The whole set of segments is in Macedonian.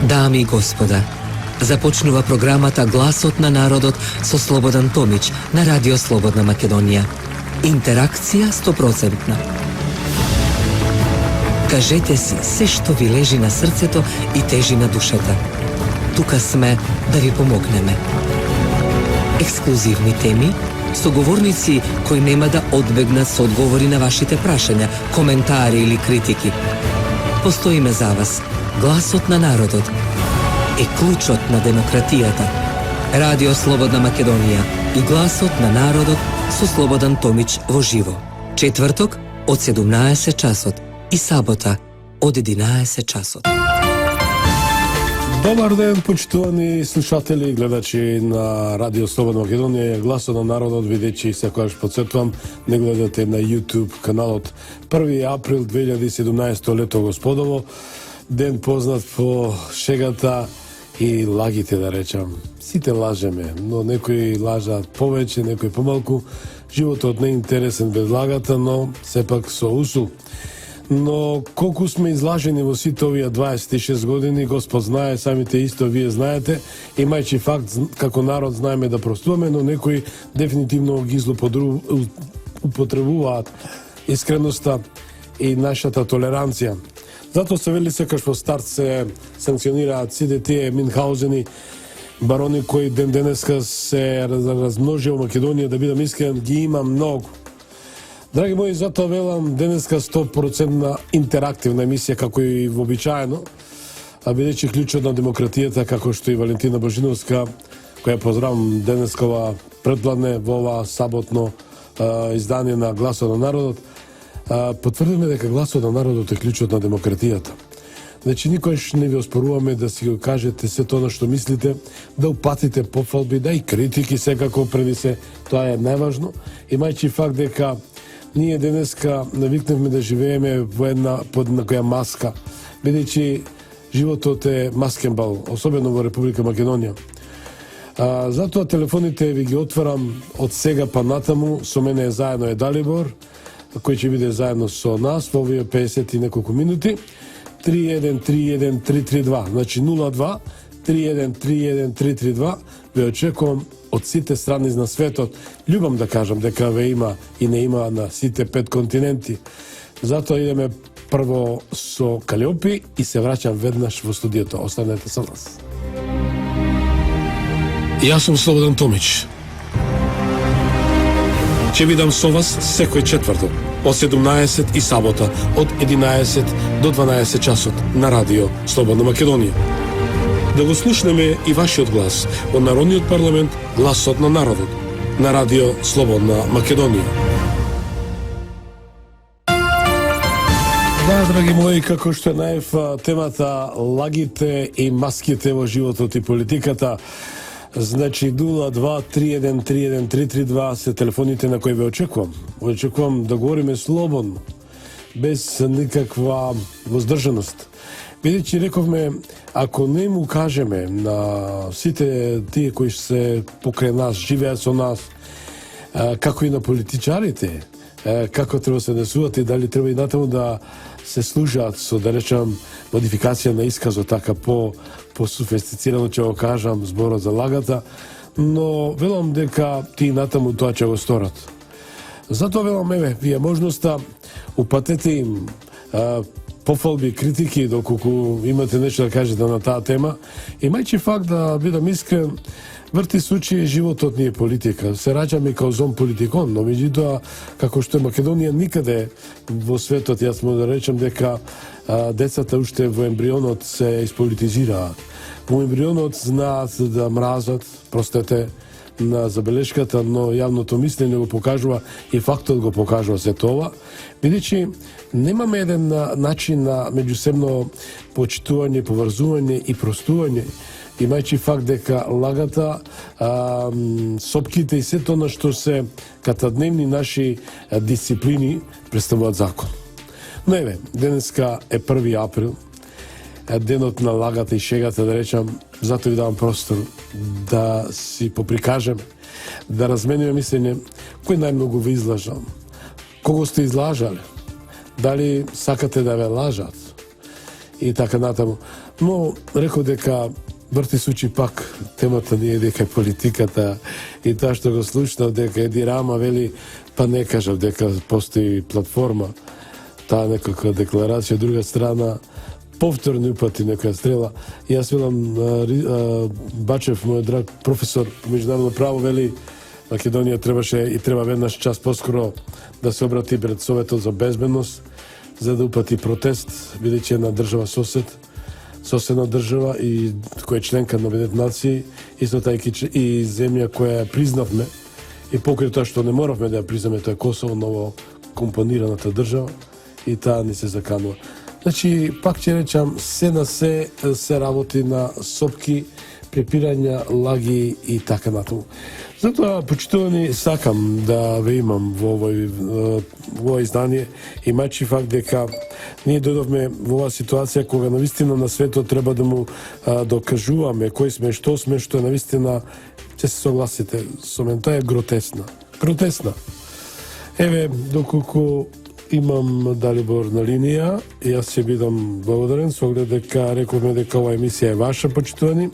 Дами и господа, започнува програмата Гласот на народот со Слободан Томич на Радио Слободна Македонија. Интеракција 100%. Кажете си се што ви лежи на срцето и тежи на душата. Тука сме да ви помогнеме. Ексклузивни теми, соговорници кои нема да одбегнат со одговори на вашите прашања, коментари или критики. Постоиме за вас. Гласот на народот е клучот на демократијата. Радио Слободна Македонија и Гласот на народот со Слободан Томич во живо. Четврток од 17 часот и сабота од 11 часот. Добар ден, почитувани слушатели и гледачи на Радио Слободна Македонија, Гласот на народот, бидејќи секогаш подсетувам, не гледате на YouTube каналот. 1 април 2017 лето господово, ден познат по шегата и лагите, да речам. Сите лажеме, но некои лажат повеќе, некои помалку. Животот не е интересен без лагата, но сепак со усул. Но колку сме излажени во сите овие 26 години, Господ знае, самите исто вие знаете, имајќи факт како народ знаеме да простуваме, но некои дефинитивно ги употребуваат искреноста и нашата толеранција. Затоа се вели секаш во старт се санкционираат сите тие Минхаузени, барони кои ден денеска се размножи во Македонија, да бидам искрен, ги има многу. Драги мои, затоа велам денеска 100% интерактивна емисија како и вообичаено, а бидејќи клучот на демократијата, како што и Валентина Божиновска, која поздравам денескова предпладне во ова саботно издание на Гласот на народот, потврдиме дека Гласот на народот е клучот на демократијата. Значи, никош не ви оспоруваме да си го кажете се тоа што мислите, да упатите пофалби, да и критики секако преди се, тоа е најважно, имајќи факт дека ние денеска навикнавме да живееме во една под некоја маска, бидејќи животот е маскенбал, особено во Република Македонија. Затоа телефоните ви ги отварам од сега па натаму, со мене е заедно е Далибор, кој ќе биде заедно со нас во овие 50 и неколку минути. 3131-332, значи 02 3131-332, ве очекувам од сите страни на светот. Љубам да кажам дека ве има и не има на сите 5 континенти. Затоа идеме прво со Калиопи и се враќам веднаш во студиото. Останете со нас. Јас сум Слободан Томич. Ќе видам со вас секој четврток од 17 и сабота од 11 до 12 часот на Радио Слободна Македонија. Да го слушнеме и вашиот глас во Народниот парламент, Гласот на народот на Радио Слободна Македонија. Да, драги мои, како што најав темата лагите и маските во животот и политиката. Значи 02-3131-332 се телефоните на кои ве очекувам. Очекувам да говориме слободно, без никаква воздржаност. Бидејќи рековме, ако не му кажеме на сите тие кои се покрај нас, живеат со нас, како и на политичарите, како треба се однесуваат и дали треба и натаму да се служат со, да речам, модификација на исказот, така по-софистицирано ќе го кажам зборот за лагата, но велам дека тие натаму тоа ќе го сторат. Затоа велам, еве, вие можноста, упатете им пофалби, критики, доколку имате нешто да кажете на таа тема. Имајќи факт да бидам искрен, врти случаи животот ни е политика. Се раѓаме као зон политикон, но меѓутоа, како што е Македонија, никаде во светот, јас му да речем дека децата уште во ембрионот се исполитизираат. Во ембрионот знаат да мразат, простете на забелешката, но јавното мислење го покажува и фактот го покажува се тоа, бидејќи немаме еден начин на меѓусебно почитување, поврзување и простување, имајќи факт дека лагата, сопките и сето на што се катадневни наши дисциплини представуваат закон. Но еве, денеска е 1 април, денот на лагата и шегата, да речам, затоа ви давам простор да си поприкажеме, да размениме мислење, кој најмногу ви излажал, кого сте излажале, дали сакате да ве лажат, и така натаму. Но реков дека врти случај пак темата не е дека политиката и тоа што го слушнав дека Еди Рама вели па не кажав дека постои платформа, таа некаква декларација, друга страна повторни упати некоја стрела. Јас велам Бачев, мој драг професор по меѓународно право, вели Македонија требаше и треба веднаш час поскоро да се обрати пред Советот за безбедност за да упати протест, бидејќи една држава соседна држава и која е членка на Обединетите нации, исто така и земја која ја признавме и покрај тоа што не моравме да ја признаме, тоа е Косово, ново компонираната држава и таа ни се заканува. Значи, пак ќе речам, се на се работи на сопки, препирања, лаги и така натаму. Затоа, почитувани, сакам да ве имам во овој издание, имајќи факт дека ние дојдовме во оваа ситуација кога навистина на светот треба да му докажуваме кој сме, што е навистина, ќе се согласите со мен, тоа е гротесна. Гротесна. Еве, доколку имам Далибор на линија, јас ќе бидам благодарен со оглед дека рековме дека оваа емисија е ваша, почитувани.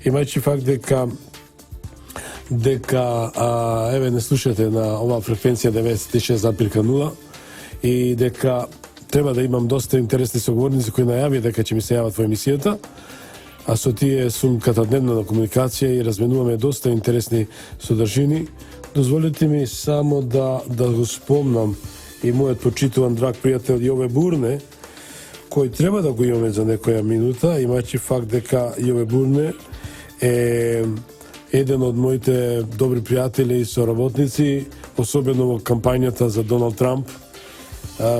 Имајќи факт дека еве не слушате на оваа фреквенција 96,0 и дека треба да имам доста интересни соговорници кои најави дека ќе ми се јават во емисијата, а со тие сум катадневна на комуникација и разменуваме доста интересни содржини. Дозволете ми само да го спомнам и мојот почитуван драг пријател Јове Бурне, кој треба да го имаме за некоја минута, имајќи факт дека Јове Бурне е еден од моите добри пријатели и соработници, особено во кампањата за Доналд Трамп,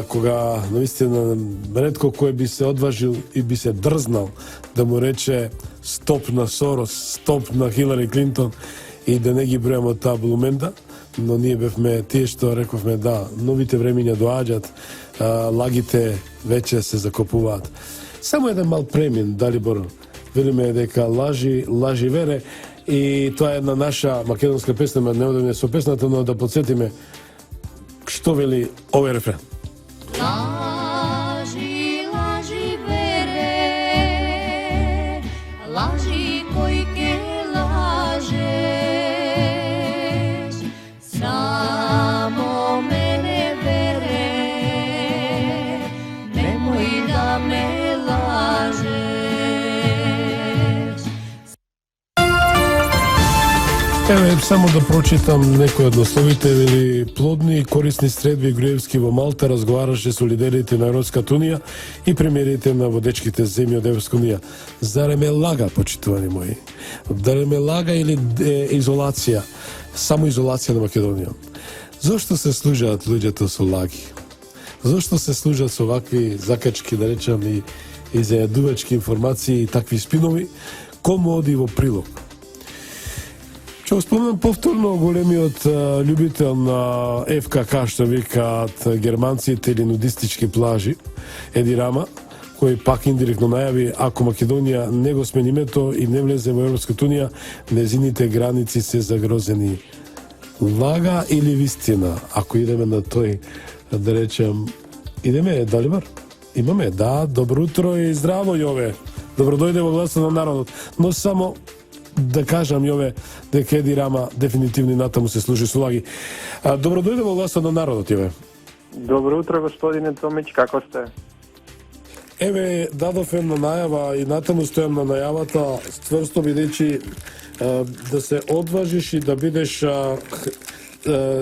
кога наистина ретко кој би се одважил и би се дрзнал да му рече стоп на Сорос, стоп на Хилари Клинтон и да не ги бројам од таа булумента, но ние бевме тие што рековме да, новите времиња доаѓаат, лагите веќе се закопуваат. Само еден мал премин, Далибор, велиме дека лажи вере, и тоа е една наша македонска песна, не одеме со песната, но да подсетиме што вели овој рефрен. Лажи, лажи вере, лажи кој ке лажеш, само мене вере, немој да ме лажеш. Еве, само да прочитам некои од насловите, вели плодни и корисни средби Груевски во Малта разговараше со лидерите на Европската унија и премиерите на водечките земји од Европска унија. Зарем е лага, почитувани мои? Зарем е лага или изолација? Само изолација на Македонија. Зошто се служат луѓето со лаги? Зошто се служат со вакви закачки, да речам, и зајадувачки информации и такви спинови? Кому оди во прилог? Ќе го спомнам повторно големиот љубител на ФКК, што викаат германците, или нудистички плажи, Еди Рама, кој пак индиректно најави, ако Македонија не го смени името и не влезе во Европската унија, незините граници се загрозени. Лага или вистина? Ако идеме на тој, да речем, идеме, Далибор? Имаме, да, добро утро и здраво, Јове. Добро дојде во гласот на народот. Но само да кажам, Јове, дека Еди Рама дефинитивно натаму се служи со лаги. Добро дојде во гласот на народот, Јове. Добро утро, господине Томич, како сте? Еве, дадов една најава и натаму стојам на најавата, стврсто бидејќи да се одважиш и да бидеш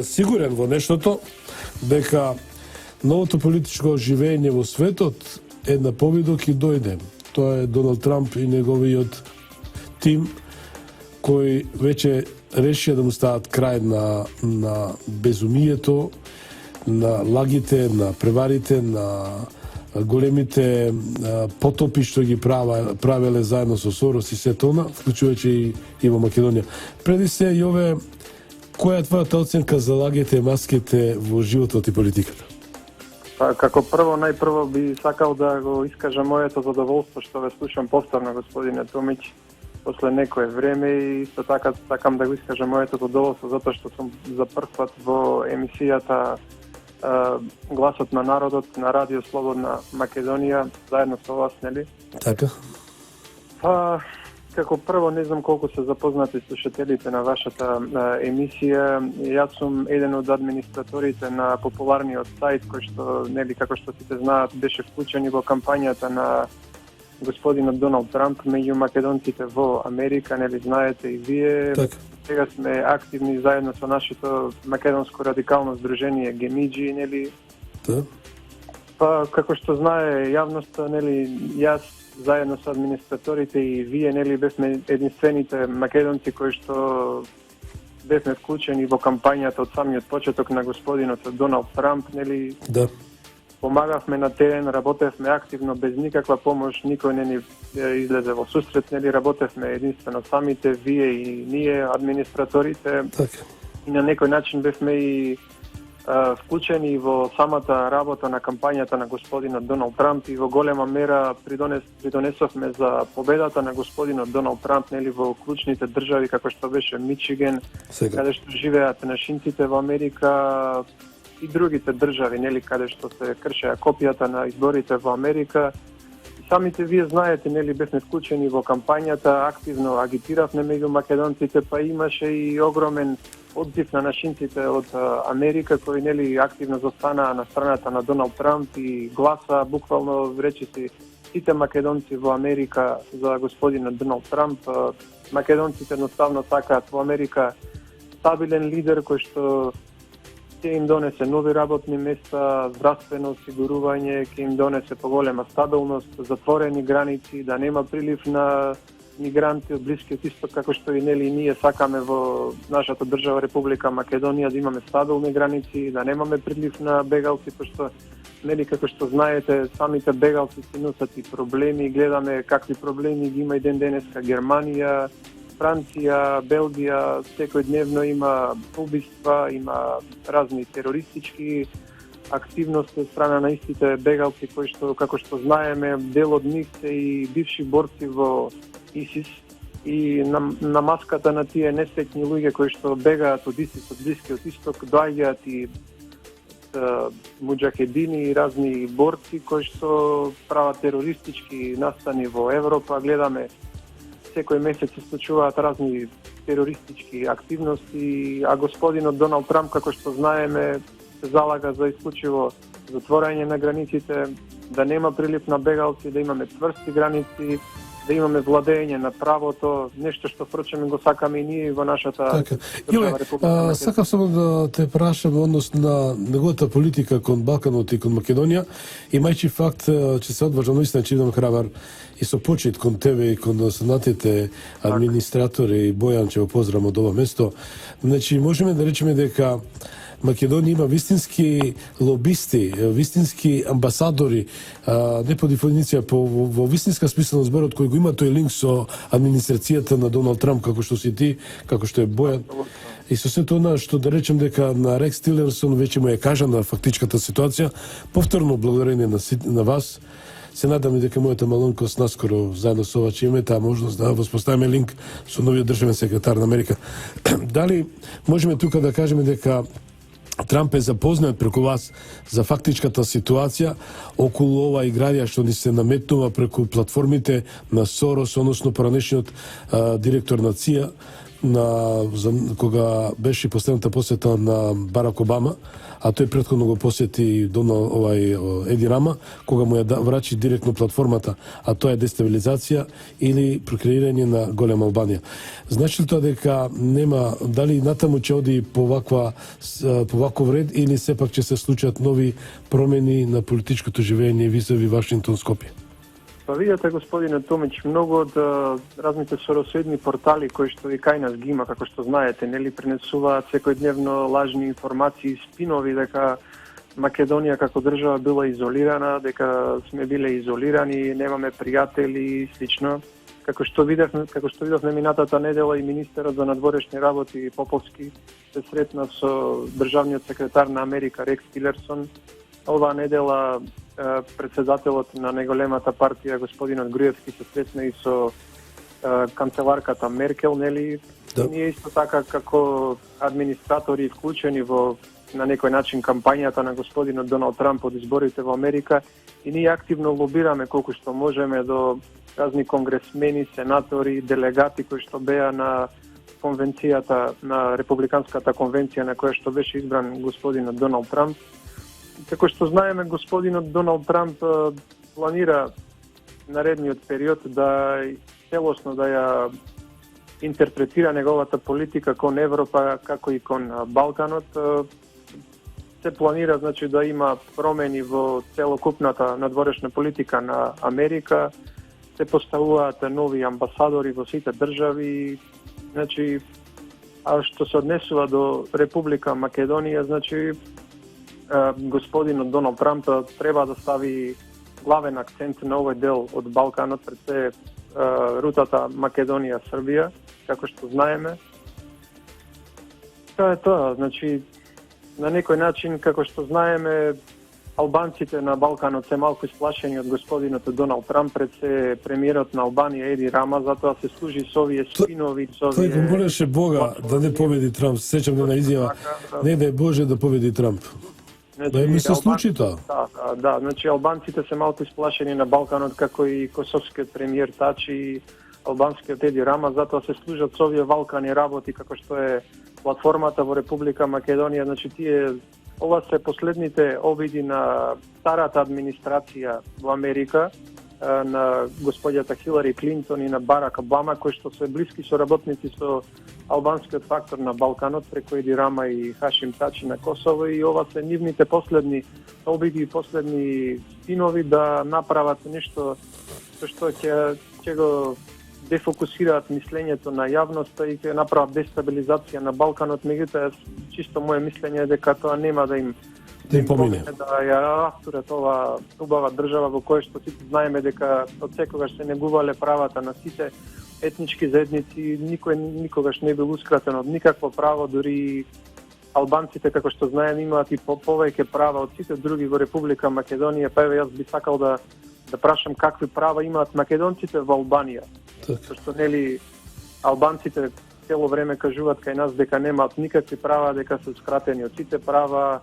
сигурен во нештото, дека новото политичко живење во светот е на победок и дојде. Тоа е Доналд Трамп и неговиот тим, кој веќе решија да му стават крај на безумието, на лагите, на преварите, на големите потопи што ги правеле заедно со Сорос и сето она, вклучувајќи и во Македонија. Преди се, Јове, која е твојата оценка за лагите и маските во животот и политиката? Како прво, најпрво би сакал да го искажам моето задоволство што ве слушам повторно, господине Томич, после некое време, и исто така сакам да го искажам моето задоволство затоа што сум за прв пат во емисијата гласот на народот на Радио Слободна Македонија, заедно со вас, нели? Така. Па, како прво, не знам колку се запознати слушателите на вашата емисија. Јас сум еден од администраторите на популарниот сајт кој што, нели, како што сите знаат, беше вклучен во кампањата на господинот Доналд Трамп меѓу македонците во Америка, нели знаете и вие. Така. Сега сме активни заедно со нашето македонско радикално здружение Гемиджи, нели. Да. Па, како што знае јавноста, нели, јас заедно со администраторите и вие, нели, бевме единствените македонци кои што бевме вклучени во кампањата од самиот почеток на господинот Доналд Трамп, нели. Да. Помагавме на терен, работевме активно без никаква помош, никој не ни излезе во сусрет, нели, работевме единствено самите, вие и ние, администраторите. Така. И на некој начин бевме и вклучени во самата работа на кампањата на господинот Доналд Трамп и во голема мера придонесовме за победата на господинот Доналд Трамп, нели, во клучните држави како што беше Мичиген, Сега. каде што живеат нашинците во Америка и другите држави, нели, каде што се кршеа копијата на изборите во Америка. И самите вие знаете, нели, бевме вклучени во кампањата, активно агитиравме меѓу македонците, па имаше и огромен одзив на нашинците од Америка кои, нели, активно застанаа на страната на Доналд Трамп и гласа буквално речиси сите македонци во Америка за господинот Доналд Трамп. Македонците едноставно сакаат во Америка стабилен лидер кој што ќе им донесе нови работни места, здравствено осигурување, ќе им донесе поголема стабилност, затворени граници, да нема прилив на мигранти од Блискиот исток, како што и, нели, ние сакаме во нашата држава Република Македонија, да имаме стабилни граници, да немаме прилив на бегалци, пошто, нели, како што знаете, самите бегалци си носат и проблеми, гледаме какви проблеми ги има и ден денеска Германија, Франција, Белгија, секој дневно има убиства, има разни терористички активности од страна на истите бегалци кои што, како што знаеме, дел од нив се и бивши борци во ИСИС и на маската на тие несреќни луѓе кои што бегаат од ИСИС, од Блискиот исток, доаѓаат и муџахедини и разни борци кои што прават терористички настани во Европа. Гледаме секој месец се случуваат разни терористички активности, а господинот Доналд Трамп, како што знаеме, се залага за исклучиво затворање на границите, да нема прилив на бегалци, да имаме цврсти граници, да имаме владење на правото, нешто што впрочем го сакаме и ние во нашата Така. Иле, сакав само да те прашам однос на неговата политика кон Балканот и кон Македонија, имајќи факт че се одважам наистина че идам храбар и со почит кон тебе и кон останатите администратори и Бојан, че го поздравам од ова место. Значи, можеме да речеме дека Македонија има вистински лобисти, вистински амбасадори, не по дефиниција, во вистинска смисла на зборот, кој го има тој линк со администрацијата на Доналд Трамп, како што си ти, како што е Бојан. И со сето она што да речем дека на Рекс Тилерсон веќе му е кажана фактичката ситуација, повторно благодарение на вас, се надам дека мојата малонкост наскоро заедно со ова ќе имаме таа можност да воспоставиме линк со новиот државен секретар на Америка. Дали можеме тука да кажеме дека Трамп е запознат преку вас за фактичката ситуација околу ова играрија што ни се наметнува преку платформите на Сорос, односно поранешниот директор на ЦИА, кога беше последната посета на Барак Обама, а тој претходно го посети Еди Рама, кога му ја врачи директно платформата, а тоа е дестабилизација или прокреирање на голема Албанија. Значи ли тоа дека нема, дали натаму ќе оди по ваков ред или сепак ќе се случат нови промени на политичкото живење визави Вашингтон, Скопје? Па видите, господине Томич, многу од разните соросоедни портали кои што и кај нас ги има, како што знаете, нели, пренесуваат секојдневно лажни информации, спинови дека Македонија како држава била изолирана, дека сме биле изолирани, немаме пријатели и слично. Како што видовме минатата недела и министерот за надворешни работи Поповски се сретна со државниот секретар на Америка Рекс Тилерсон. Оваа недела председателот на најголемата партија господинот Груевски се сретна и со канцеларката Меркел, нели? Да. Ние исто така како администратори вклучени во на некој начин кампањата на господинот Доналд Трамп од изборите во Америка и ние активно лобираме колку што можеме до разни конгресмени, сенатори, делегати кои што беа на конвенцијата, на Републиканската конвенција на која што беше избран господинот Доналд Трамп. Како што знаеме, господинот Доналд Трамп планира наредниот период да целосно да ја интерпретира неговата политика кон Европа, како и кон Балканот. Се планира, значи, да има промени во целокупната надворешна политика на Америка, се поставуваат нови амбасадори во сите држави, значи, а што се однесува до Република Македонија, значи, господинот Доналд Трамп треба да стави главен акцент на овој дел од Балканот, пред се рутата Македонија-Србија, како што знаеме. Тоа е тоа, значи, на некој начин, како што знаеме, албанците на Балканот се малку исплашени од господинот Доналд Трамп, пред се премиерот на Албанија Еди Рама, затоа се служи со овие спинови, со овие... Тој го молеше Бога да не победи Трамп. Сеќам на изјава, не дај Боже да победи Трамп. Значи, Да ми се случи тоа. Да, значи албанците се малку исплашени на Балканот, како и косовскиот премиер Тачи и албанскиот Еди Рама, затоа се служат со овие валкани работи, како што е платформата во Република Македонија. Значи ова се последните обиди на старата администрација во Америка, на господјата Хилари Клинтон и на Барак Обама, кои што се блиски соработници со албанскиот фактор на Балканот, преку Еди Рама и Хашим Тачи на Косово, и ова се нивните последни обиди и последни спинови да направат нешто што ќе го дефокусираат мислењето на јавноста и ќе направат дестабилизација на Балканот. Меѓутоа, чисто мое мислење е дека тоа нема да им помине. Да ја растурат ова убава држава во која што сите знаеме дека од секогаш се негувале правата на сите етнички заедници, никој никогаш не билускратен од никакво право, дури албанците, како што знаеме, имаат и повеќе права од сите други во Република Македонија. Па еве, јас би сакал да прашам какви права имаат македонците во Албанија. Зашто нели албанците цело време кажуваат кај нас дека немаат никакви права, дека се скратени од сите права,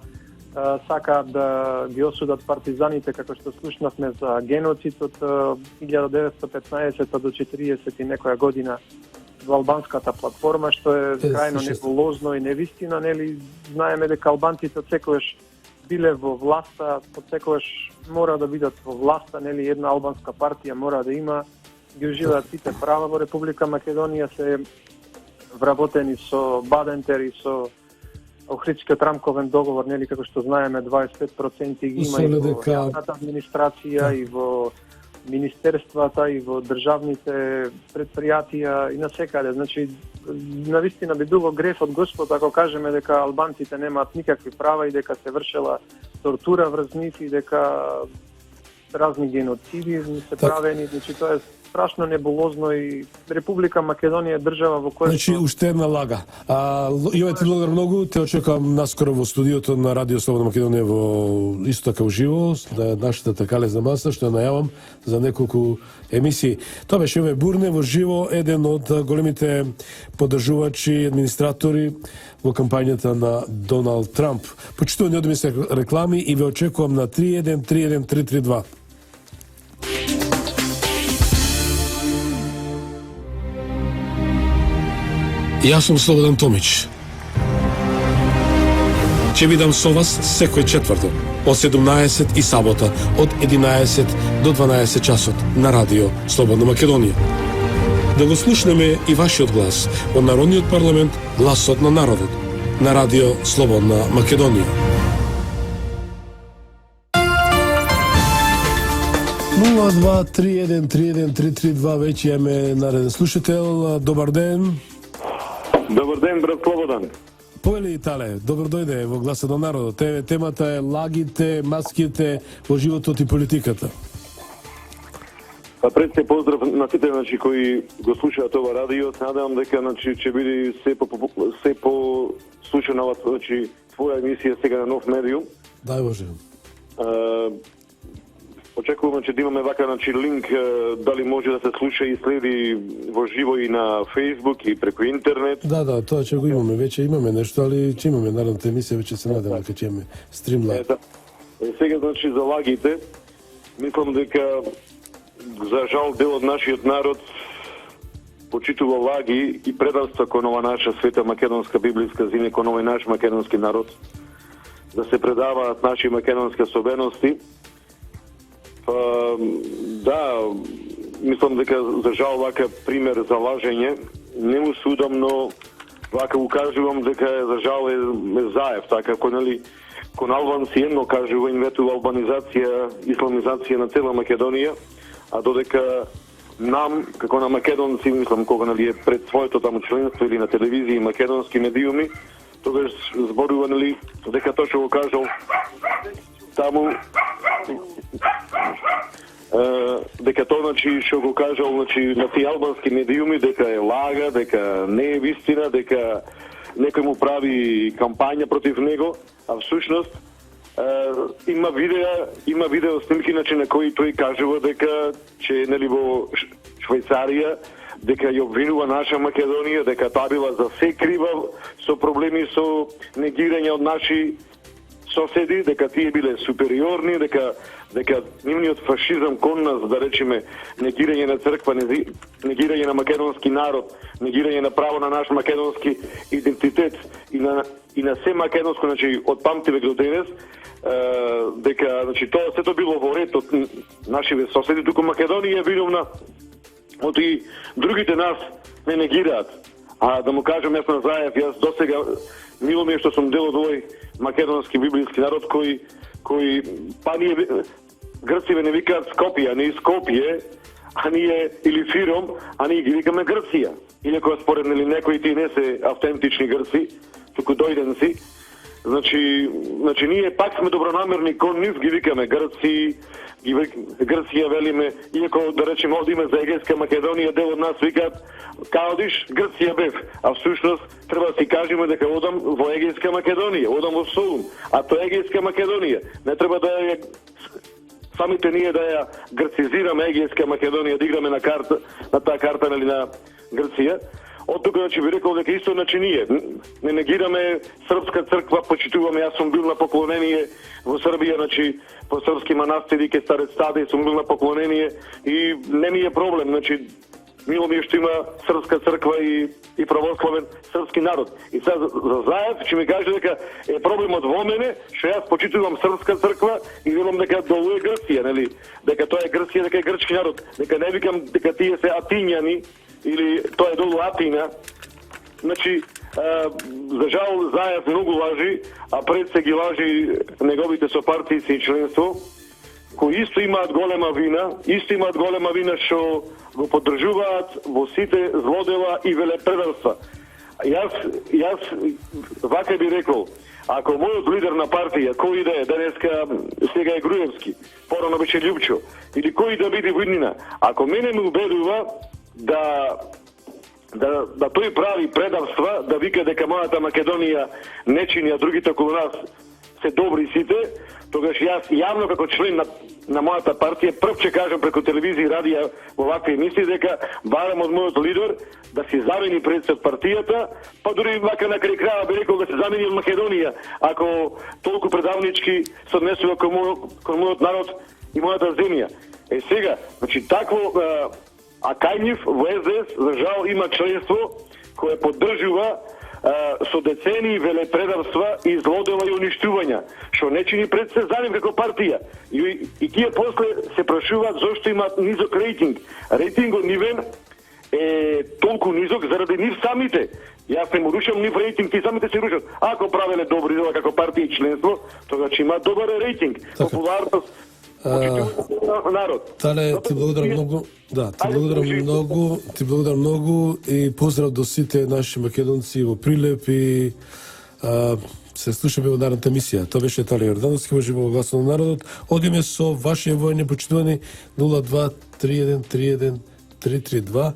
сакаат да ги осудат партизаните, како што слушнавме за геноцид од 1915 до 40 и некоја година во албанската платформа, што е крајно небулозно и невистина, нели знаеме дека албанците од секогаш биле во власта, од секогаш мора да бидат во власта, нели една албанска партија мора да има, ги уживаат сите права во Република Македонија, се вработени со Бадентер и со Охридскиот рамковен договор, нели како што знаеме 25% ги има и во јавната администрација, и во министерствата, и во државните предпријатија и на секаде. Значи, навистина би било греф од Господ ако кажеме дека албанците немаат никакви права и дека се вршела тортура врз нив и дека разни геноциди се правени. Значи, тоа е страшно небулозно и Република Македонија е држава во која... Значи, уште една лага. Јове, ти благодарам многу, те очекувам наскоро во студиото на Радио Слободна Македонија во исто така уживо, на нашата такалезна маса, што ја најавам за неколку емисии. Тоа беше Јове Бурне во живо, еден од големите поддржувачи, администратори во кампањата на Доналд Трамп. Почитувани одмисле реклами и ве очекувам на 3131 332. Јас сум Слободан Томич. Ќе бидам со вас секој четврток од 17 и сабота од 11 до 12 часот на Радио Слободна Македонија. Да го слушнеме и вашиот глас во Народниот парламент, гласот на народот, на Радио Слободна Македонија. 023131332 веќе имаме нареден слушател. Добар ден. Добар ден, брат Слободан. Повели Итале, добро дојде во Гласот на народот. Темата е лагите, маските во животот и политиката. Па пред се поздрав на сите кои го слушаат ова радио. Надевам дека ќе биде се по слушана ова твоја емисија сега на Нов медиум. Дај Боже. очекуваме че да имаме вака линк дали може да се слуша и следи во живо и на Facebook и преку интернет. Да, тоа ќе го имаме, веќе имаме нешто, али ќе имаме народната емисија, веќе се надевам дека ќе имаме стрим лайв. Сега значи за лагите, мислам дека за жал дел од нашиот народ почитува лаги и предавства кон ова наша света македонска библиска земја, кон овој наш македонски народ, да се предаваат наши македонски особености. Да, мислам дека за жал вака пример за лажење не му судам, но вака укажувам дека за жал е заев, така кон албанци едно кажува инветува албанизација, исламизација на цела Македонија, а додека нам, како на македонци, мислам кога е пред своето таму членство или на телевизија и македонски медиуми, тогаш зборува дека тоа што го кажал таму дека тоа што го кажал на тие албански медиуми дека е лага, дека не е вистина, дека некој му прави кампања против него, а всушност има видео снимки на кои тој кажува дека че во Швајцарија дека ја обвинува наша Македонија, дека таа била за се крива со проблеми со негирање од наши соседи, дека тие биле супериорни, дека нивниот фашизам кон нас, да речеме, негирање на црква, негирање на македонски народ, негирање на право на наш македонски идентитет и на се македонско, од памтивек до денес, дека тоа сето било во ред од нашиве соседи, туку Македонија е виновна од и другите нас не негираат. А да му кажам јас на Заев, јас досега мило ми е што сум дел од овој македонски библиски народ кој па ние грциве не викаат Скопје, а не Скопје, а ние или Фиром, а ние ги викаме Грција. Иако според некои тие не се автентични грци, туку дојденци. Значи ние пак сме добронамерни кон нив, ги викаме Грци, Грција велиме, иако да речеме овде има за Егејска Македонија, дел од нас викаат као одиш Грција бев, а всушност треба да си кажеме дека одам во Егејска Македонија, одам во Солун, а тоа е Егејска Македонија. Не треба да ја самите ние да ја грцизираме Егејска Македонија, да играме на таа карта на Грција. Од тука би рекол дека исто ние не негираме српска црква, почитуваме, јас сум бил на поклонение во Србија, по српски манастири, ке Старец Стаде, сум бил на поклонение и не ми е проблем, мило ми е што има српска црква и православен српски народ. И сега за Заев ќе ми каже дека е проблемот во мене, што јас почитувам српска црква и велам дека долу е Грција, дека тоа е Грција, дека е грчки народ, дека не викам дека тие се атињани или тоа е долу Атина. За жал Заев многу лажи, а пред се ги лажи неговите сопартици и членство, кои исто имаат голема вина што го поддржуваат во сите злодела и велепредавства. Јас вака би рекол, ако мојот лидер на партија, кој да е, денеска сега е Груевски, порано беше Љупчо, или кој да биде во иднина, ако мене ме убедува да тој прави предавства, да вика дека мојата Македонија не чини, а другите околу нас се добри сите, тогаш јас јавно како член на мојата партија прв ќе кажам преку телевизија и радија во вакви емисии дека барам од мојот лидер да се замени пред партијата, па дури вака на крај крајава би рекол да се замени од Македонија, ако толку предавнички се однесува кон мојот народ и мојата земја. Сега, такво, а кај нив во СДС за жал има членство кое поддржува со децени велепредавства и злодела и уништувања, што не чини пред се за нив како партија. И тие после се прашуваат зошто имаат низок рейтинг. Рейтингот нивен е толку низок заради нив самите. Јас не му рушам нив рейтинг, ти самите се рушат. Ако правеле добри дела како партија и членство, тогаш има добар рейтинг, популарност, народ. Тале, ти благодарам многу. Да, ти благодарам многу и поздрав до сите наши македонци во Прилеп и се слушаме во наредната емисија. Тоа беше Тале Јордановски во живо гласот на народот. Одиме со вашите војни почитувани 023131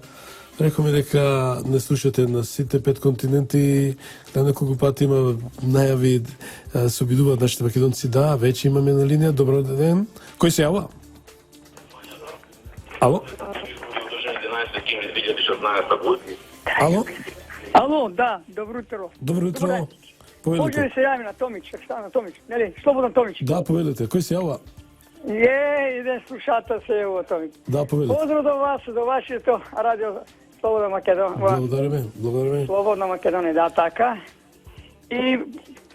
Рековме дека не слушате на сите 5 континенти, на неколку пати има најави се обидуваат нашите македонци. Да, веќе имаме на линија. Добро ден. Кој се јава? Ало? Ало? Ало, да, добро утро. Добро утро. Може Поведете. ли се јави на Томич? Šta на Томич? Нели, Слободан Томич. Да, поведете. Кој се јава? Иден слушател се ево Томич. Да, поведете. Поздрав до вас, до вашето радио Слободна Македонија. Благодариме. Слободна Македонија, да, така. И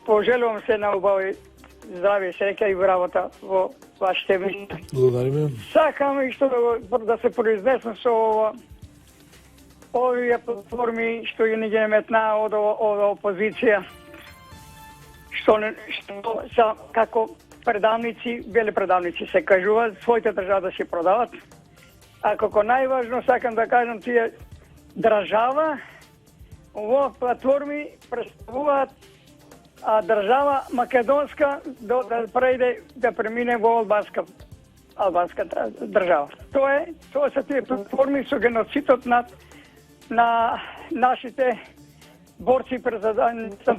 пожелувам се на убави здравје, среќа и работа во вашите емисии. Благодариме. Сакам и што да се произнесам со овие платформи што ги метна од опозиција, што са како предавници, бели предавници се кажуваат, своите држава да се продават. А како најважно сакам да кажам, тие држава во платформи представуваат држава македонска да прејде да премине во албанска држава. Тоа се тие платформи со геноцидот на нашите борци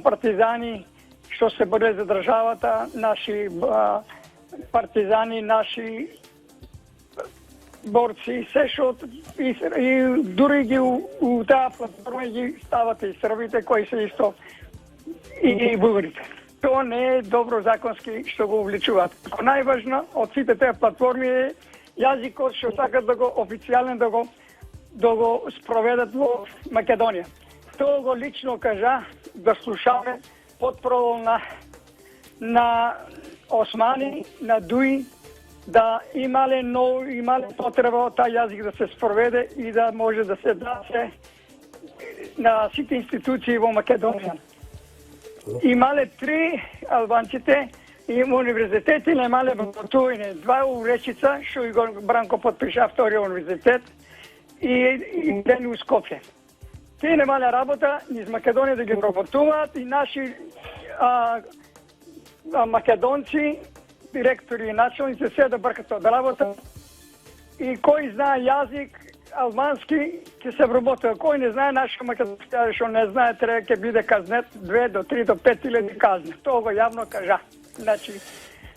партизани што се бореле за државата, наши партизани, наши борци, се што и дури ги у таа платформа ги стават и србите кои се исто и бугарите. Тоа не е добро законски што го увлечуваат. Најважно од сите тие платформи е јазикот што сакат да го официјален да го спроведат во Македонија. Тоа го лично кажа да слушаме под провол на Османи, на Дуи, да имале потреба од тај јазик да се спроведе и да може да се даде на сите институции во Македонија. Имале 3 албанците и универзитети немале вратување, 2 у Речица, што и го Бранко подпиша вториот универзитет, и ден у Скопје. Тие немале работа низ Македонија да ги вработуваат и наши македонци, директори и началници се да бркат од работа. И кој знае јазик албански ќе се вработува. Кој не знае нашиот македонски јазик, што не знае, треба ќе биде казнет 2 до 3 до 5.000 казни. Тоа го јавно кажа. Значи,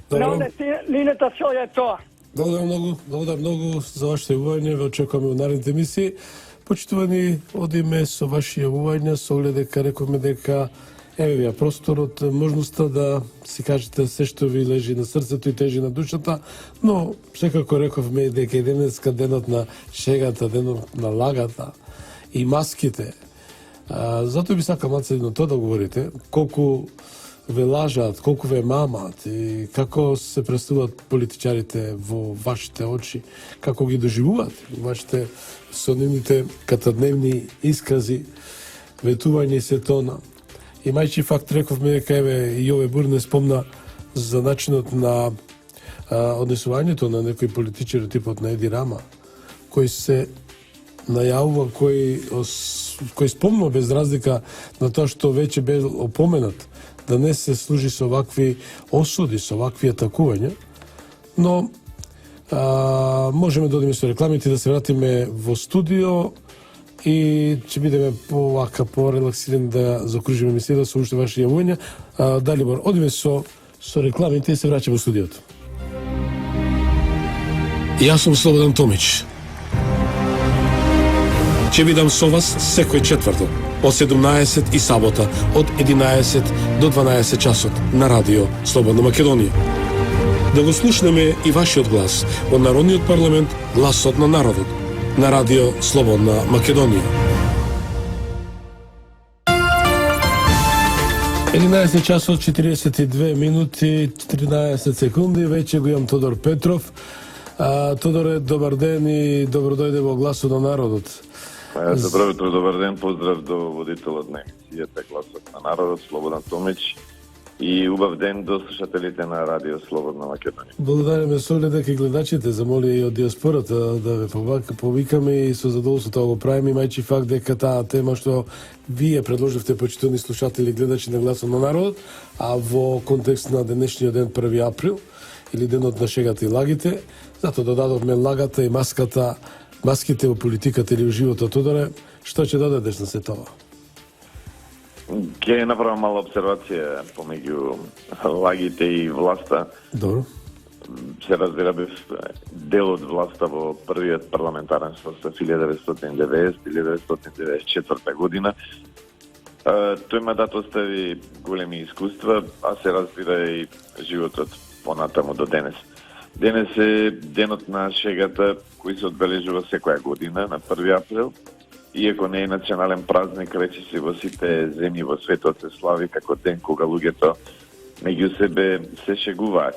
линијата целја е тоа. Благодарам многу за вашето јавување. Ве очекуваме во наредните емисии. Почитувани, одиме со ваши јавувања, со оглед дека рековме дека еве ви просторот, можноста да си кажете се што ви лежи на срцето и тежи на душата, но секако рековме дека е денеска денот на шегата, денот на лагата и маските. Затоа би сакам малце тоа да говорите, колку ве лажат, колку ве мамат и како се представуваат политичарите во вашите очи, како ги доживуваат вашите со нивните катадневни искази, ветување и се тона. И мајчи факт рековме дека еве и Јове Бурне спомна за начинот на однесувањето на некои политичари типот на Еди Рама, кој се најавува, кој спомна без разлика на тоа што веќе бе опоменат, да не се служи со вакви осуди, со вакви атакувања, но можеме да одиме со рекламите, да се вратиме во студио и ќе бидеме по-релаксирани да закружиме емисијата со уште ваши јавувања. Далибор, одиме со рекламите и се враќаме во студиото. Јас сум Слободан Томич. Ќе бидам со вас секој четврток од 17 и сабота од 11 до 12 часот на радио Слободна Македонија. Да го слушнеме и вашиот глас од Народниот парламент, гласот на народот, на радио Слободна Македонија. 11 часот 42 минути 14 секунди, веќе го имам Тодор Петров. Тодоре, добар ден и добро дојде во гласот на народот. Добро утро, добар ден, поздрав до водителот на емисијата Гласот на народот, Слободан Томич, и убав ден до слушателите на радио Слободна Македонија. Благодариме со оглед дека гледачите замоли и од диаспората да ве повикаме и со задоволство тоа го правиме, имајќи факт дека таа тема што вие предложивте, почитувани слушатели и гледачи на Гласот на народот, а во контекст на денешниот ден 1 април или денот на шегата и лагите, затоа додадовме лагата и маските во политиката или во животот. Тодоре, што ќе додадеш на се тоа? Ќе направам мала обсервација помеѓу лагите и власта. Добро. се разбира бев дел од власта во првиот парламентарен состав 1990-1994 година. Тој мандат остави големи искуства, а се разбира и животот понатаму до денес. Денес е денот на шегата кој се одбележува секоја година на 1 април. Иако не е национален празник, речиси во сите земји во светот се слави како ден кога луѓето меѓу себе се шегуваат.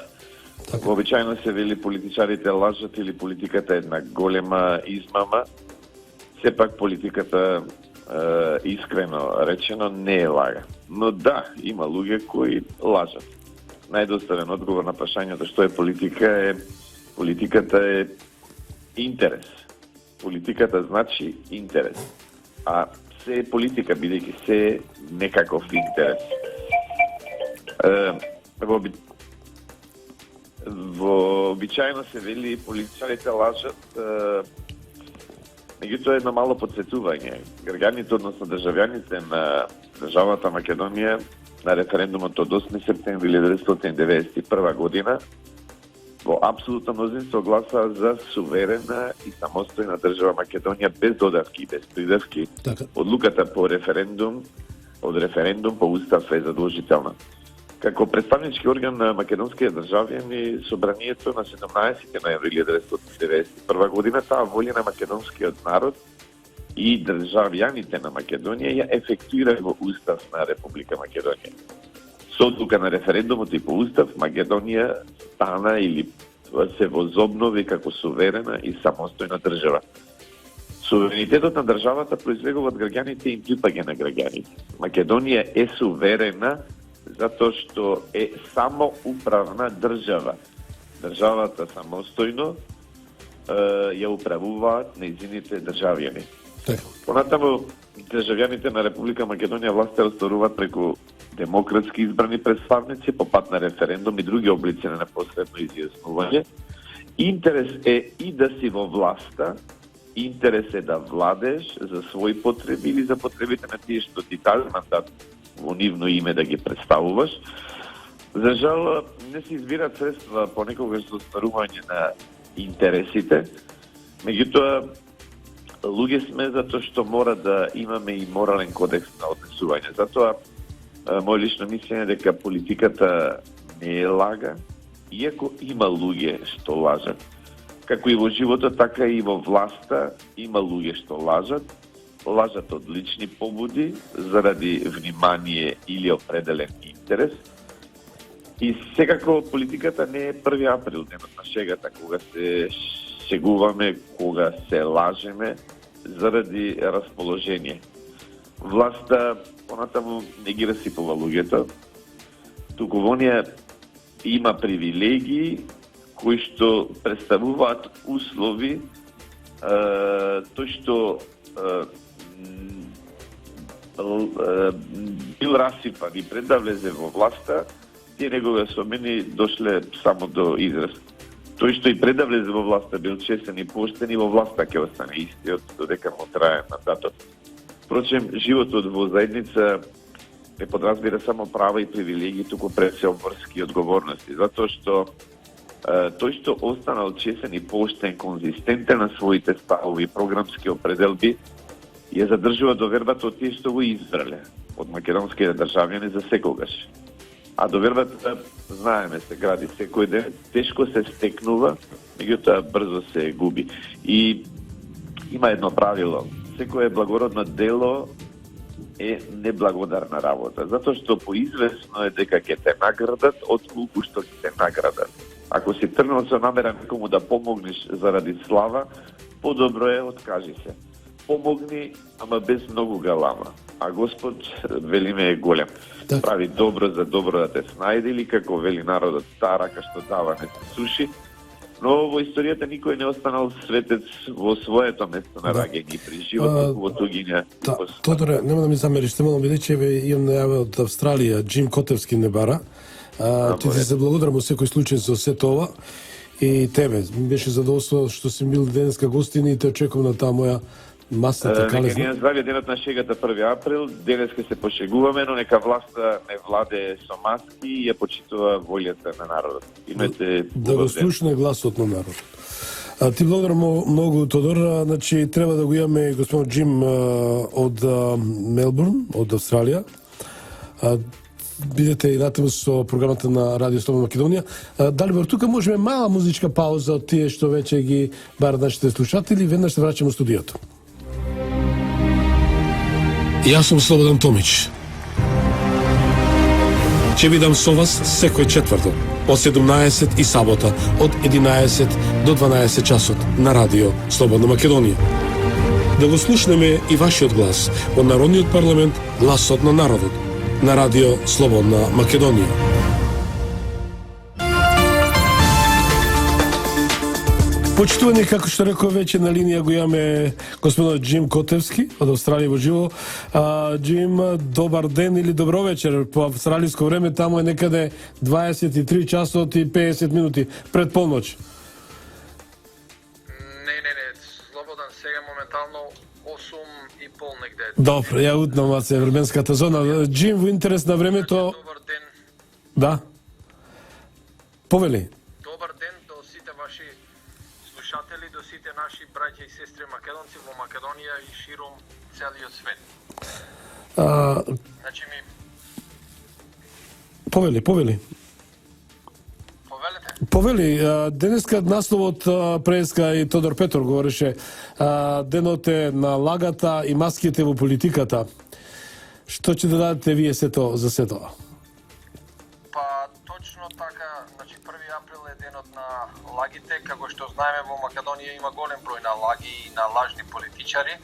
Вообичајно се вели политичарите лажат или политиката е една голема измама. Сепак политиката искрено речено не е лага. Но да, има луѓе кои лажат. Најдоставен одговор на прашањето што е политиката е интерес. Политиката значи интерес. А се е политика, бидејќи се е некаков интерес. Вообичајно се вели политичарите лажат, меѓутоа едно мало подсетување. Граѓаните, односно државјаните на државата Македонија на референдумот од 8 септември 1991 година во апсолутно мнозинство гласаа за суверена и самостојна држава Македонија без додавки и без придавки. Одлуката по референдум по устав е задолжителна. Како представнички орган на македонските државјани, собранието на 17 ноември 1991 година таа волја на македонскиот народ и државјаните на Македонија ја ефектуира во устав на Република Македонија. Со одлука на референдумот и по устав, Македонија стана или се возобнови како суверена и самостојна држава. Суверенитетот на државата произлегува од граѓаните и припаѓа на граѓаните. Македонија е суверена затоа што е самоуправна држава. Државата самостојно ја управуваат нејзините државјани. Понатаму, државјаните на Република Македонија власта остваруваат преку демократски избрани представници по пат на референдум и други облици на непосредно изјаснување. Интерес е и да си во власта, интерес е да владеш за своји потреби или за потребите на тие што ти даде мандат во нивно име да ги представуваш. За жал, не се избират средства понекогаш за остварување на интересите, меѓутоа луѓе сме затоа што мора да имаме и морален кодекс на однесување. Затоа мој лично мислење е дека политиката не е лага, иако има луѓе што лажат. Како и во животот, така и во власта има луѓе што лажат од лични побуди, заради внимание или определен интерес. И секако политиката не е 1 април, денот на шегата, кога се шегуваме, кога се лажеме заради расположение. Власта понатаму не ги расипува луѓето, туку вонија има привилегии кои што представуваат услови тој што бил расипан и пред да влезе во власта, тие негови особени дошле само до израз. Тој што и пред да влезе во власта бил честен и поштен, и во власта ќе остане истиот додека му трае мандатот. Впрочем, животот во заедница не подразбира само права и привилегии, туку пред се обврски и одговорности, затоа што тој што останал честен и поштен, конзистентен на своите ставови и програмски определби, ја задржува довербата од тие што го избрале, од македонските државјани за секогаш. А довербата, знаеме, се гради секој ден, тешко се стекнува, меѓутоа брзо се губи. И има едно правило: секое благородно дело е неблагодарна работа, затоа што поизвестно е дека ќе те наградат отколку што ќе те наградат. Ако си тргнал со намера некому да помогнеш заради слава, подобро е откажи се. Помогни, ама без многу галама. А Господ, велиме, е голем. Прави добро за добро да те снајде, или како вели народот, таа рака што дава не се суши. Но во историјата никој не останал светец во своето место на раѓање и при животот во туѓиња. Тодоре, нема да ми замериш, те малам бидејќи имам најава од Австралија, Джим Котевски не бара. Ти се благодарам во секој случај за сето ова. И тебе, ми беше задоволство што си бил денеска гостин и те очекувам на таа моја масата Нека калезна. ни здравје денот на шегата 1 април. Денес ке се пошегуваме, но нека власта не владе со маски и ја почитува волјата на народот. Имате Да го слушне гласот на народот. Ти благодарам многу, Тодор. Значи, треба да го имаме господин Джим од Мелбурн, од Австралија. Бидете и натаму со програмата на Радио Слободна Македонија. Далибор, тука можеме мала музичка пауза од тие што веќе ги барат нашите слушатели, веднаш се враќаме во студиото. Јас сум Слободан Томич. Ќе бидам со вас секој четврток од 17 и сабота од 11 до 12 часот на Радио Слободна Македонија. Да го слушнеме и вашиот глас во Народниот парламент, гласот на народот на Радио Слободна Македонија. Почитувани, како што реков, веќе на линија го имаме господинот Джим Котевски од Австралија во живо. Джим, добар ден или добро вечер по австралиско време, таму е некаде 23 часот и 50 минути пред полноќ. Не, Слободан сега моментално 8:30 негде. Добро, ја утнам се временската зона. Джим, во интерес на времето... Добар ден. Да. Повели. Добар ден до сите ваши слушатели, до сите наши браќа и сестри македонци во Македонија и широм целиот свет. Значи Повели. повелете. Повели, денеска насловот преска и Тодор Петор говореше, денот е на лагата и маските во политиката. Што ќе додадете вие сето за сето? Па точно така, значи 1 април е денот на лагите, како што знаеме во Македонија има голем број на лаги и на лажни политичари.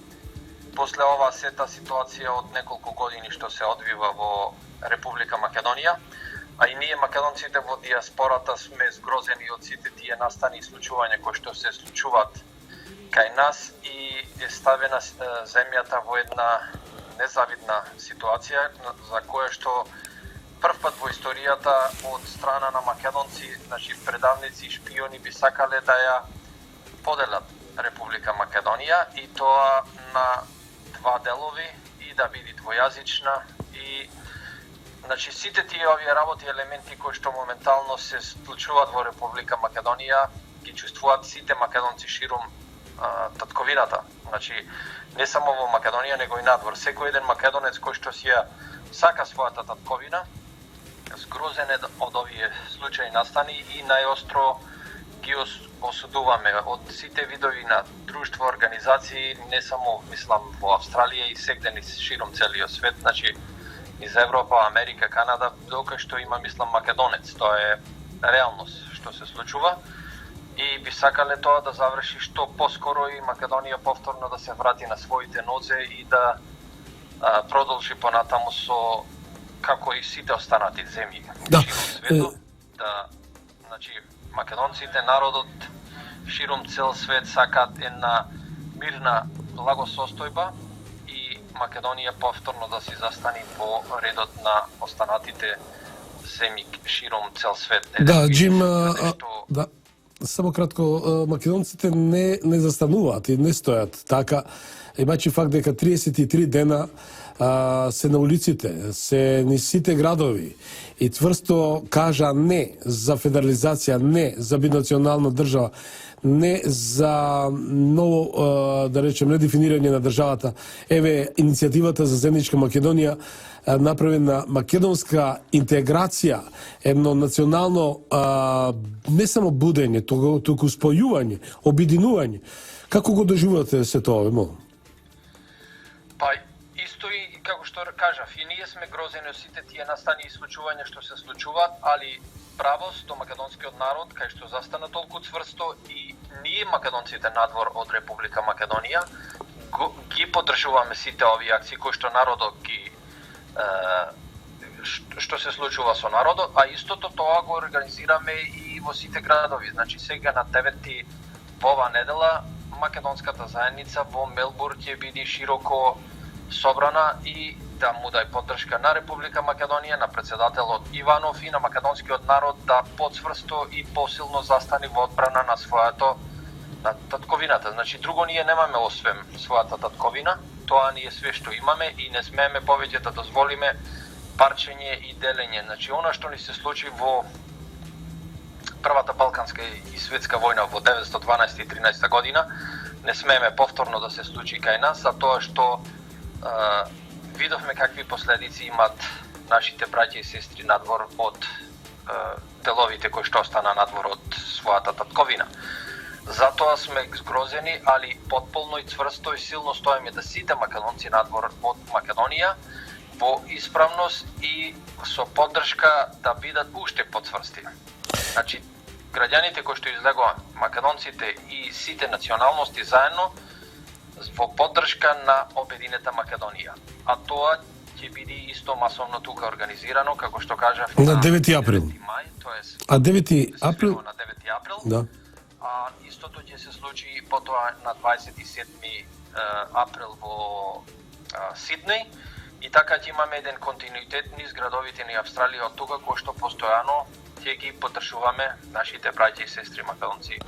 После оваа сета ситуација од неколку години што се одвива во Република Македонија, а и ние македонците во диаспората сме згрозени од сите тие настани и случувања кои што се случуваат кај нас и е ставена земјата во една незавидна ситуација за која што прв пат во историјата од страна на македонци, значи предавници и шпиони би сакале да ја поделат Република Македонија и тоа на два делови и да биде двојазична и значи сите тие овие работи елементи кои што моментално се случуваат во Република Македонија ги чувствуваат сите македонци широм татковината. Значи не само во Македонија него и надвор. Секој еден македонец кој што си ја сака својата татковина згрозен е од овие случаи настани и најостро ги осудуваме од сите видови на друштва, организации, не само мислам во Австралија и сегде широм целиот свет, значи из Европа, Америка, Канада, докај што има мислам македонец. Тоа е реалност што се случува и би сакале тоа да заврши што поскоро и Македонија повторно да се врати на своите нозе и да продолжи понатаму со како и сите останати земји. Да. Светот, да, значи македонците, народот широм цел свет сакаат една мирна благосостојба и Македонија повторно да си застани во редот на останатите земји широм цел свет. Да, Джим, да. Само кратко, македонците не застануваат и не стојат така. Имачи факт дека 33 дена се на улиците, се низ сите градови и тврсто кажа не за федерализација, не за бинационална држава, не за ново, да речем, редефинирање на државата. Еве, иницијативата за заедничка Македонија направена македонска интеграција, едно национално не само будење, туку спојување, обединување. Како го доживувате се тоа, молам? Па, исто и како што кажав, и ние сме грозени од сите тие настани и случувања што се случуваат, али правост до македонскиот народ, кај што застана толку цврсто и ние македонците надвор од Република Македонија ги поддржуваме сите овие акции кои што народот ги што се случува со народот, а истото тоа го организираме и во сите градови. Значи сега на 9 во оваа недела македонската заедница во Мелбурн ќе биде широко собрана и да му дај поддршка на Република Македонија, на председателот Иванов и на македонскиот народ да поцврсто и посилно застани во одбрана на својата на татковината. Значи друго ние немаме освен својата татковина, тоа ни е све што имаме и не смееме повеќе да дозволиме парчење и делење. Значи она што ни се случи во Првата Балканска и светска војна во 912 и 13 година, не смееме повторно да се случи кај нас, затоа што видовме какви последици имат нашите браќа и сестри надвор од деловите кои што остана надвор од својата татковина. Затоа сме згрозени, али потполно и цврсто и силно стоиме да сите македонци надвор од Македонија во исправност и со поддршка да бидат уште поцврсти. Значи, граѓаните кои што излегоа, македонците и сите националности заедно во поддршка на обединета Македонија. А тоа ќе биде исто масовно тука организирано, како што кажав, на 9 април. 9 мај, тоест А 9 април? на 9 април. Да. А истото ќе се случи потоа на 27 април во Сиднеј. И така ќе имаме еден континуитет низ градовите ни Австралија од тука, кој што постојано ќе ги поддржуваме нашите браќа и сестри македонци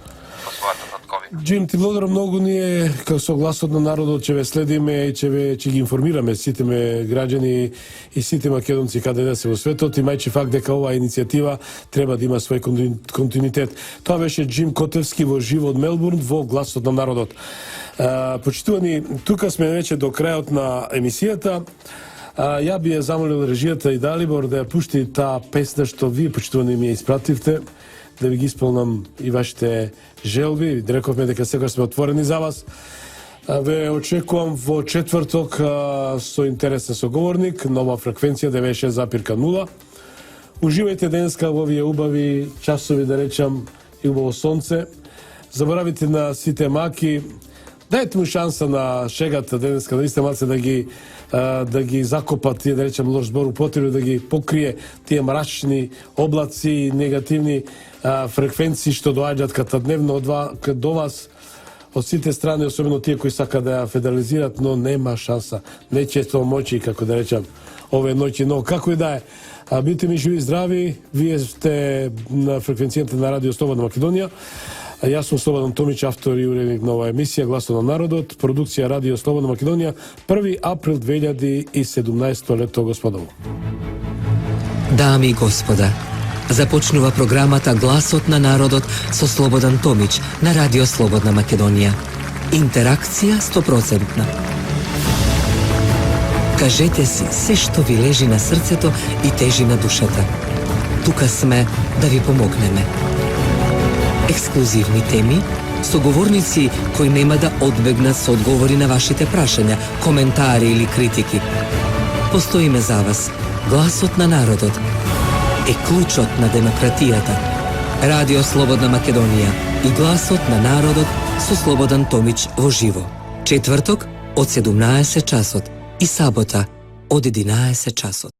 во својата татковина. Джим, ти благодарам многу. Ние, како со гласот на народот, ќе ве следиме и ќе ги информираме сите граѓани и сите македонци каде да се во светот, имајќи факт дека оваа иницијатива треба да има свој континуитет. Тоа беше Джим Котевски во живо од Мелбурн во гласот на народот. Почитувани, тука сме веќе до крајот на емисијата. Ја би ја замолил режијата и Далибор да ја пушти таа песна што вие, почитувани, ми ја испративте, да ви ги исполнам и вашите желби. Рековме дека секогаш сме отворени за вас. Ве очекувам во четврток со интересен соговорник, нова фреквенција 96,0. Уживајте денеска во овие убави часови, да речам, и убаво сонце. Заборавите на сите маки. Дајте му шанса на шегата денеска, наистина малце да ги закопа тие, да речем, лош збор употреби, да ги покрие тие мрачни облаци и негативни фреквенции што доаѓаат катадневно до вас од сите страни, особено тие кои сака да ја федерализират, но нема шанса. Не често моќи, како да речем, ове ноќи, но како и да е. Бидете ми живи и здрави, вие сте на фреквенцијата на Радио Слободна Македонија. Јас сум Слободан Томич, автор и уредник на оваа емисија Гласот на народот, продукција Радио Слободна Македонија, 1 април 2017 лето господово. Дами и господа, започнува програмата Гласот на народот со Слободан Томич на Радио Слободна Македонија. Интеракција 100%. Кажете си се што ви лежи на срцето и тежи на душата. Тука сме да ви помогнеме. Ексклузивни теми, соговорници кои нема да одбегнат со одговори на вашите прашања, коментари или критики. Постоиме за вас. Гласот на народот е клучот на демократијата. Радио Слободна Македонија и Гласот на народот со Слободан Томич во живо. Четврток од 17 часот и сабота од 11 часот.